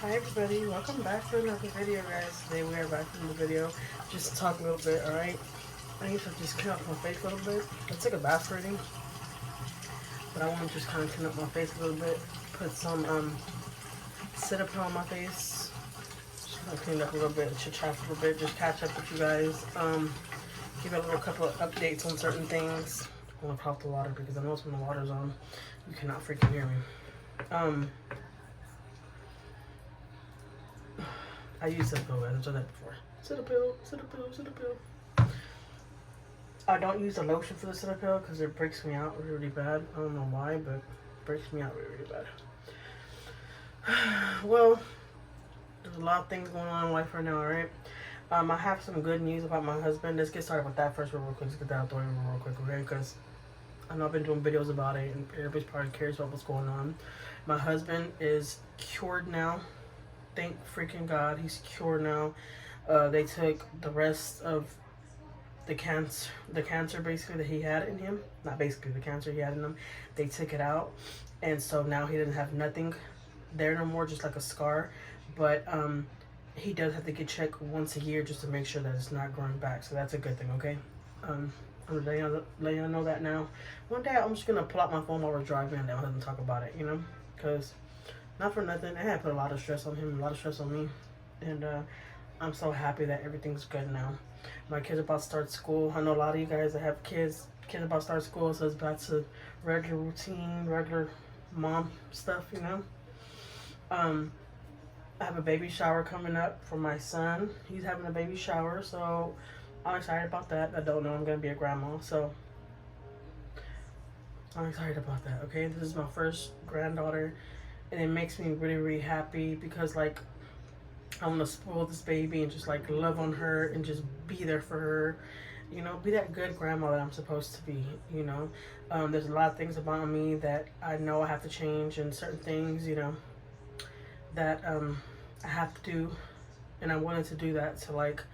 Hi everybody, welcome back to another video, guys. Today we are back in the video just to talk a little bit, alright? I need to just clean up my face a little bit. I took a bath already, but I want to just kind of clean up my face a little bit. Put some Cetaphil on my face. Just gonna clean up a little bit, chit chat a little bit, just catch up with you guys. Give you a little couple of updates on certain things. I'm gonna pop the water because I know when the water's on, you cannot freaking hear me. I use Cetaphil, guys. I've done that before. Cetaphil. I don't use the lotion for the Cetaphil because it breaks me out really bad. I don't know why, but it breaks me out really bad. Well, there's a lot of things going on in life right now, alright? I have some good news about my husband. Let's get started with that first real quick. Let's get that out the way real quick, okay? Because I know I've been doing videos about it and everybody's probably curious about what's going on. My husband is cured now. Thank freaking God, he's cured now. They took the rest of the cancer basically that he had in him. Not basically, the cancer he had in him. They took it out, and so now he doesn't have nothing there no more, just like a scar. But he does have to get checked once a year just to make sure that it's not growing back. So that's a good thing, okay? I'm gonna let y'all know that now. One day I'm just gonna pull out my phone while we're driving and let him talk about it, you know, because. Not for nothing, it had put a lot of stress on him, a lot of stress on me. And I'm so happy that everything's good now. My kids are about to start school. I know a lot of you guys that have kids about to start school, so it's back to regular routine, regular mom stuff, you know. I have a baby shower coming up for my son. He's having a baby shower, so I'm excited about that. I don't know I'm going to be a grandma, so I'm excited about that, okay? This is my first granddaughter. And it makes me really, really happy because, like, I want to spoil this baby and just, like, love on her and just be there for her. You know, be that good grandma that I'm supposed to be, you know. There's a lot of things about me that I know I have to change, and certain things, you know, that I have to do. And I wanted to do that to, like,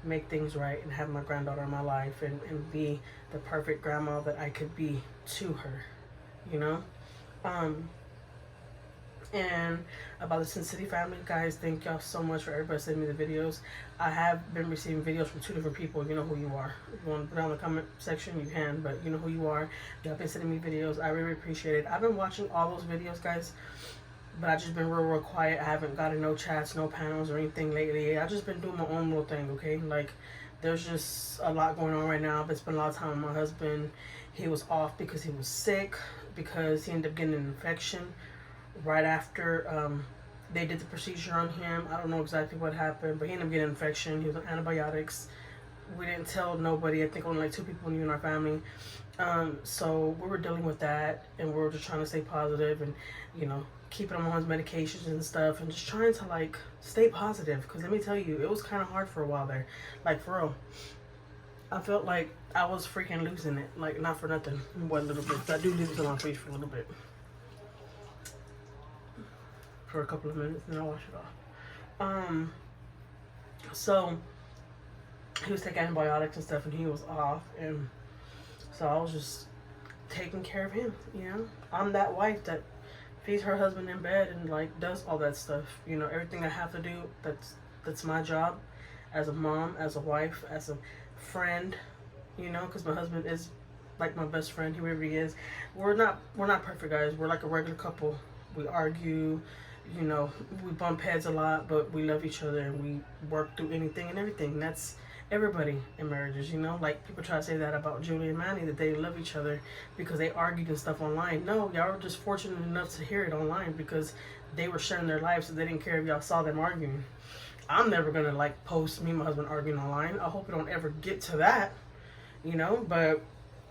make things right and have my granddaughter in my life and be the perfect grandma that I could be to her, you know. And about the Sin City family, guys, thank y'all so much for everybody sending me the videos. I have been receiving videos from 2 different people. You know who you are. If you want to put down in the comment section, you can, but you know who you are. Y'all been sending me videos. I really appreciate it. I've been watching all those videos, guys, but I just been real quiet. I haven't gotten no chats, no panels or anything lately. I just been doing my own little thing, okay? Like, there's just a lot going on right now. I've been spending a lot of time with my husband. He was off because he was sick, because he ended up getting an infection right after they did the procedure on him. I don't know exactly what happened, but he ended up getting an infection. He was on antibiotics. We didn't tell nobody. I think only like 2 people knew in our family. So we were dealing with that, and we were just trying to stay positive and, you know, keeping him on his medications and stuff, and just trying to, like, stay positive. Because let me tell you, it was kind of hard for a while there. Like, for real. I felt like I was freaking losing it. Like, not for nothing. But a little bit. I do lose it on my face for a little bit. For a couple of minutes, and I'll wash it off. So he was taking antibiotics and stuff, and he was off, and so I was just taking care of him, you know. I'm that wife that feeds her husband in bed and, like, does all that stuff, you know. Everything I have to do, that's my job as a mom, as a wife, as a friend, you know, because my husband is like my best friend. He really is. We're not perfect, guys. We're like a regular couple. We argue, you know, we bump heads a lot, but we love each other and we work through anything and everything. That's everybody in marriages, you know. Like, people try to say that about Julie and Manny, that they love each other because they argued and stuff online. No, y'all were just fortunate enough to hear it online because they were sharing their lives, so they didn't care if y'all saw them arguing. I'm never gonna, like, post me and my husband arguing online. I hope we don't ever get to that, you know. But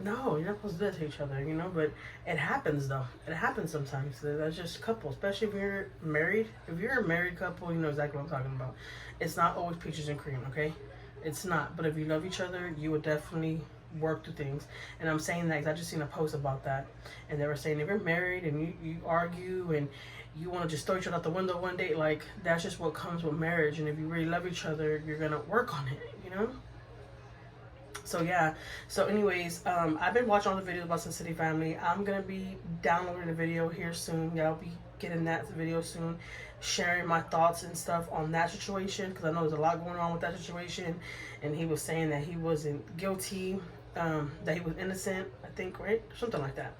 no, you're not supposed to do that to each other, you know. But it happens, though. It happens sometimes. That's just couples, especially if you're married. If you're a married couple, you know exactly what I'm talking about. It's not always peaches and cream, okay? It's not. But if you love each other, you would definitely work through things. And I'm saying that because I just seen a post about that, and they were saying if you're married and you argue and you want to just throw each other out the window one day, like, that's just what comes with marriage. And if you really love each other, you're gonna work on it, you know. So yeah, so anyways, I've been watching all the videos about Sin City family. I'm gonna be downloading the video here soon. Y'all be get in that video soon, sharing my thoughts and stuff on that situation, because I know there's a lot going on with that situation. And he was saying that he wasn't guilty, that he was innocent, I think, right? Something like that.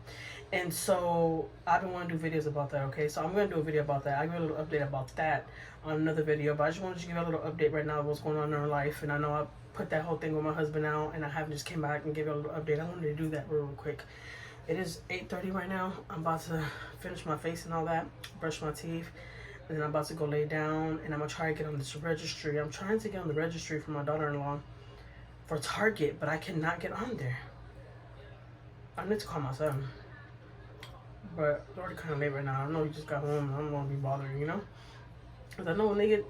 And so I've been wanting to do videos about that, okay? So I'm going to do a video about that. I'll give a little update about that on another video. But I just wanted to give a little update right now of what's going on in our life. And I know I put that whole thing with my husband out, and I haven't just came back and give you a little update. I wanted to do that real quick. It is 8:30 right now. I'm about to finish my face and all that, brush my teeth, and then I'm about to go lay down, and I'm going to try to get on this registry. I'm trying to get on the registry for my daughter-in-law for Target, but I cannot get on there. I need to call my son. But it's already kind of late right now. I know he just got home. I don't want to be bothering, you know? Because I know when they get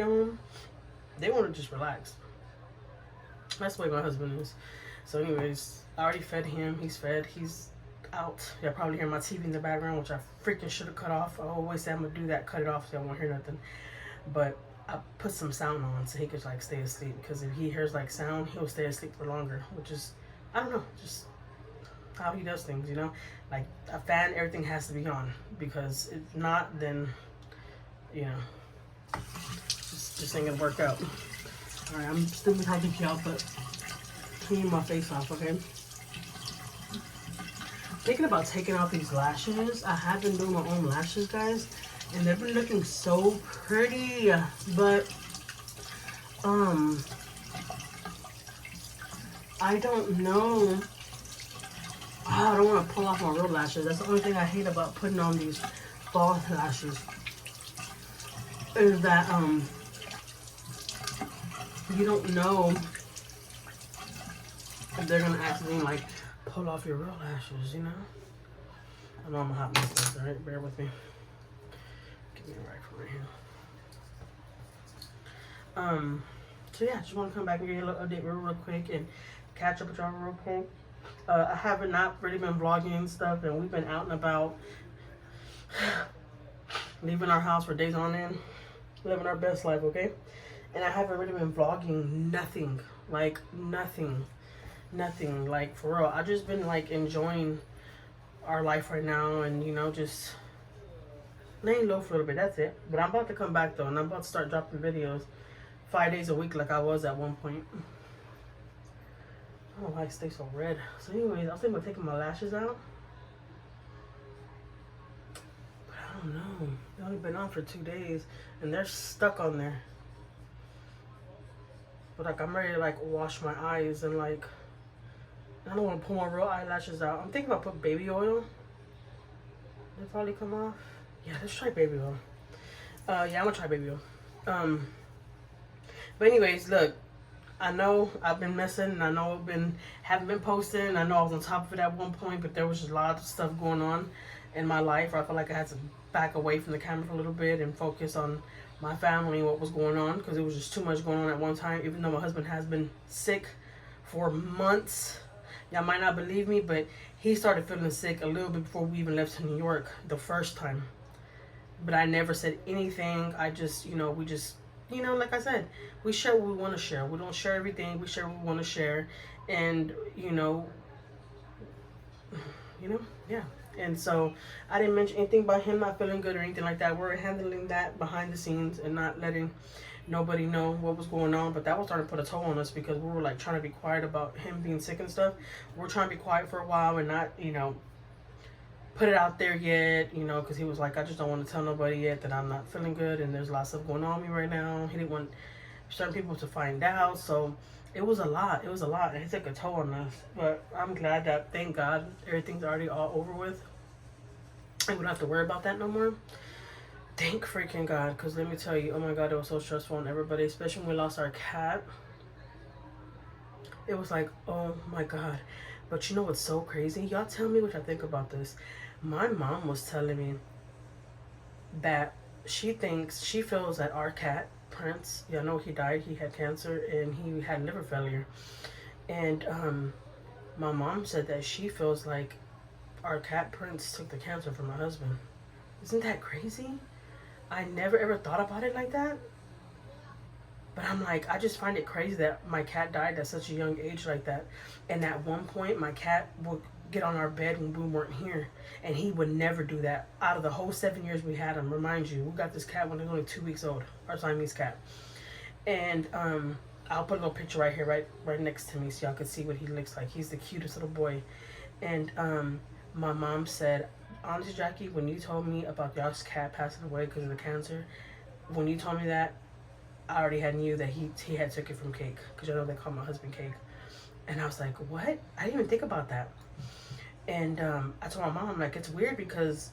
home, they want to just relax. That's the way my husband is. So anyways, I already fed him. He's fed. He's out. Y'all probably hear my TV in the background, which I freaking should have cut off. I always say I'm going to do that, cut it off so I won't hear nothing. But I put some sound on so he could like stay asleep. Because if he hears like sound, he'll stay asleep for longer. Which is, I don't know, just how he does things, you know? Like a fan, everything has to be on. Because if not, then, you know, just ain't gonna work out. Alright, I'm still helping you out, but clean my face off, okay? Thinking about taking out these lashes. I have been doing my own lashes, guys, and they've been looking so pretty, but I don't know. I don't want to pull off my real lashes. That's the only thing I hate about putting on these false lashes, is that you don't know if they're gonna accidentally like pull off your real lashes, you know? I know I'm a hot mess, alright? Bear with me. Give me a right from right here. So yeah, just want to come back and give you a little update real quick and catch up with y'all real quick. I haven't not really been vlogging and stuff, and we've been out and about, leaving our house for days on end, living our best life, okay? And I haven't really been vlogging nothing, like nothing, like for real. I just been like enjoying our life right now, and you know, just laying low for a little bit. That's it. But I'm about to come back though, and I'm about to start dropping videos 5 days a week like I was at one point. I don't know why I stay so red. So anyways, I was thinking about taking my lashes out, but I don't know. They've only been on for 2 days, and they're stuck on there. But like, I'm ready to like wash my eyes, and like, I don't want to pull my real eyelashes out. I'm thinking about putting baby oil. They'll probably come off. Yeah, let's try baby oil. Yeah, I'm gonna try baby oil. But anyways, look, I know I've been messing, and I know haven't been posting. I know I was on top of it at one point, but there was just a lot of stuff going on in my life. I felt like I had to back away from the camera for a little bit and focus on my family and what was going on, because it was just too much going on at one time. Even though my husband has been sick for months, y'all might not believe me, but he started feeling sick a little bit before we even left to New York the first time. But I never said anything. I just, you know, we just, you know, like I said, we share what we want to share. We don't share everything. We share what we want to share. And, you know, yeah. And so I didn't mention anything about him not feeling good or anything like that. We're handling that behind the scenes and not letting nobody know what was going on. But that was starting to put a toll on us, because we were like trying to be quiet about him being sick and stuff. We're trying to be quiet for a while and not, you know, put it out there yet, you know, because he was like, I just don't want to tell nobody yet that I'm not feeling good, and there's a lot of stuff going on with me right now. He didn't want certain people to find out. So it was a lot. It was a lot, and it took a toll on us. But I'm glad that, thank God, everything's already all over with. I wouldn't have to worry about that no more. Thank freaking God, because let me tell you, oh my God, it was so stressful on everybody, especially when we lost our cat. It was like, oh my God. But you know what's so crazy? Y'all tell me what y'all think about this. My mom was telling me that she feels that our cat, Prince, y'all know he died, he had cancer, and he had liver failure. And my mom said that she feels like our cat Prince took the cancer from my husband. Isn't that crazy? I never ever thought about it like that. But I'm like, I just find it crazy that my cat died at such a young age like that. And at one point, my cat get on our bed when we weren't here. And he would never do that. Out of the whole 7 years we had him, remind you, we got this cat when he was only 2 weeks old, our Siamese cat. And I'll put a little picture right here, right next to me, so y'all can see what he looks like. He's the cutest little boy. And my mom said, honestly, Jackie, when you told me about y'all's cat passing away because of the cancer, when you told me that, I already had knew that he had took it from Cake, because you know they call my husband Cake. And I was like, what? I didn't even think about that. And I told my mom, like, it's weird because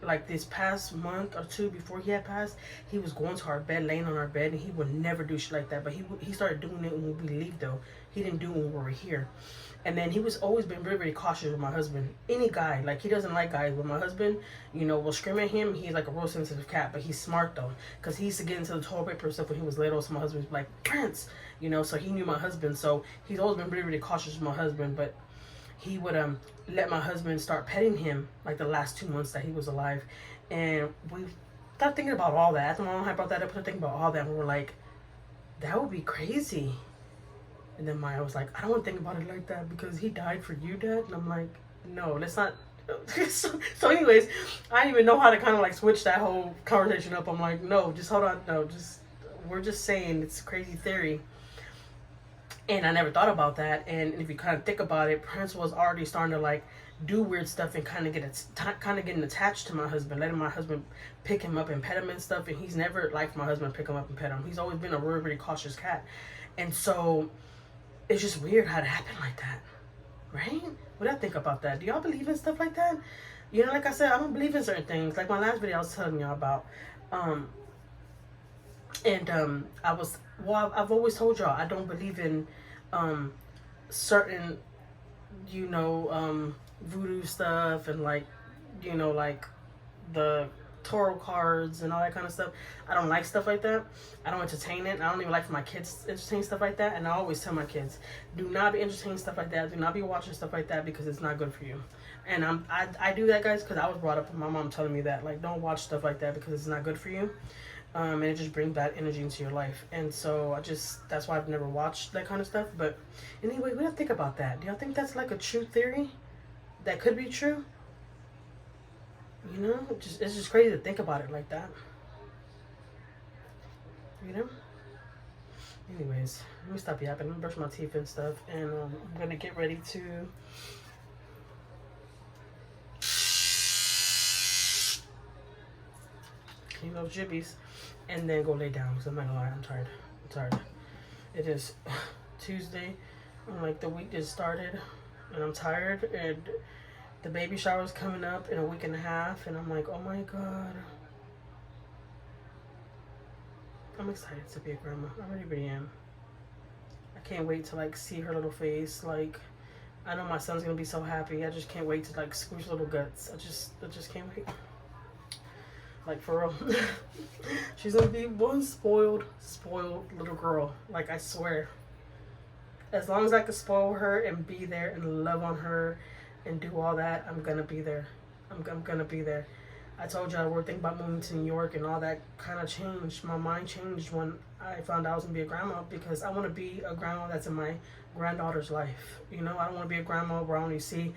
like this past month or two before he had passed, he was going to our bed, laying on our bed, and he would never do shit like that. But he started doing it when we leave, though. He didn't do it when we were here. And then he was always been very, very cautious with my husband. Any guy, like, he doesn't like guys. But my husband, you know, will scream at him. He's like a real sensitive cat, but he's smart, though. Because he used to get into the toilet paper stuff when he was little. So my husband was like, Prince, you know, so he knew my husband. So he's always been really, really cautious with my husband. But he would let my husband start petting him like the last 2 months that he was alive. And we started thinking about all that. After my mom had brought that up, we started thinking about all that. And we were like, that would be crazy. And then Maya was like, I don't want to think about it like that because he died for you, Dad. And I'm like, no, let's not. So anyways, I didn't even know how to kind of like switch that whole conversation up. I'm like, no, just hold on. No, we're just saying it's a crazy theory. And I never thought about that. And if you kind of think about it, Prince was already starting to like do weird stuff and kind of getting attached to my husband, letting my husband pick him up and pet him and stuff. And he's never liked my husband pick him up and pet him. He's always been a really, really cautious cat. And so it's just weird how it happened like that, right? What do I think about that? Do y'all believe in stuff like that? You know, like I said, I don't believe in certain things. Like my last video I was telling y'all about. I've always told y'all I don't believe in certain, you know, voodoo stuff and like, you know, like the tarot cards and all that kind of stuff. I don't like stuff like that. I don't entertain it. I don't even like for my kids to entertain stuff like that. And I always tell my kids, do not be entertaining stuff like that. Do not be watching stuff like that because it's not good for you. And I do that, guys, because I was brought up with my mom telling me that, like, don't watch stuff like that because it's not good for you. And it just brings bad energy into your life. And so that's why I've never watched that kind of stuff. But anyway, we have to think about that. Do y'all think that's like a true theory that could be true? You know, it's just crazy to think about it like that. You know? Anyways, let me stop yapping. I'm gonna brush my teeth and stuff. And I'm gonna get ready to clean those jibbies and then go lay down because I'm not gonna lie, I'm tired. It is Tuesday. Like the week just started and I'm tired, and the baby shower is coming up in a week and a half, and I'm like, oh my God. I'm excited to be a grandma. I really, really am. I can't wait to like see her little face. Like, I know my son's gonna be so happy. I just can't wait to like squish little guts. I just can't wait. Like, for real. She's gonna be one spoiled little girl. Like, I swear. As long as I can spoil her and be there and love on her and do all that, I'm gonna be there. I'm gonna be there. I told y'all we're thinking about moving to New York, and all that kind of changed. My mind changed when I found out I was gonna be a grandma, because I want to be a grandma that's in my granddaughter's life. You know, I don't want to be a grandma where I only see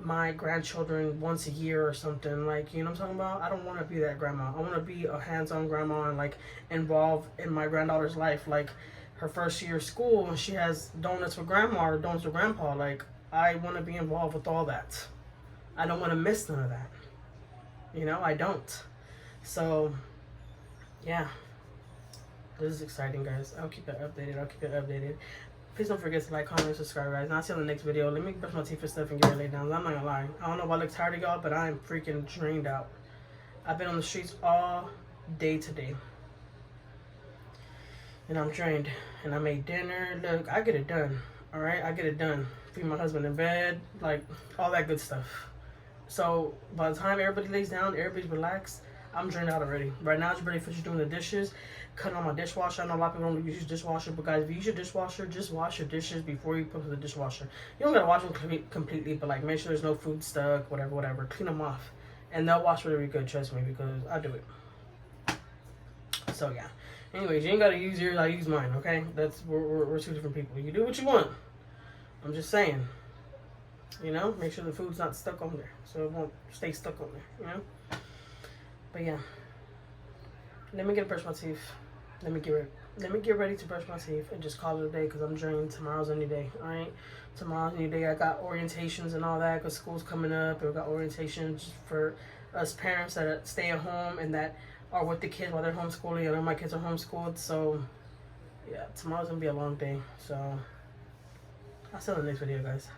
my grandchildren once a year or something. Like, you know what I'm talking about? I don't want to be that grandma. I want to be a hands-on grandma and like involved in my granddaughter's life. Like her first year of school, and she has donuts with grandma or donuts with grandpa. Like, I want to be involved with all that. I don't want to miss none of that. You know, I don't. So, yeah. This is exciting, guys. I'll keep it updated. Please don't forget to like, comment, and subscribe, guys. And I'll see you on the next video. Let me brush my teeth and stuff and get ready down. I'm not gonna lie. I don't know if I look tired of y'all, but I am freaking drained out. I've been on the streets all day today. And I'm drained. And I made dinner. Look, I get it done. Alright? I get it done. Feed my husband in bed. Like, all that good stuff. So, by the time everybody lays down, everybody's relaxed, I'm drained out already. Right now, I'm ready for just doing the dishes, cutting on my dishwasher. I know a lot of people don't use dishwasher, but guys, if you use your dishwasher, just wash your dishes before you put them in the dishwasher. You don't gotta wash them completely, but like, make sure there's no food stuck, whatever. Clean them off. And they'll wash really good, trust me, because I do it. So, yeah. Anyways, you ain't gotta use yours, I use mine, okay? We're two different people. You do what you want. I'm just saying. You know, make sure the food's not stuck on there, so it won't stay stuck on there. You know. But yeah, let me brush my teeth. Let me get ready to brush my teeth and just call it a day because I'm drained. Tomorrow's a new day. All right, tomorrow's a new day. I got orientations and all that because school's coming up. We got orientations for us parents that stay at home and that are with the kids while they're homeschooling. I know my kids are homeschooled, so yeah, tomorrow's gonna be a long day. So I'll see you in the next video, guys.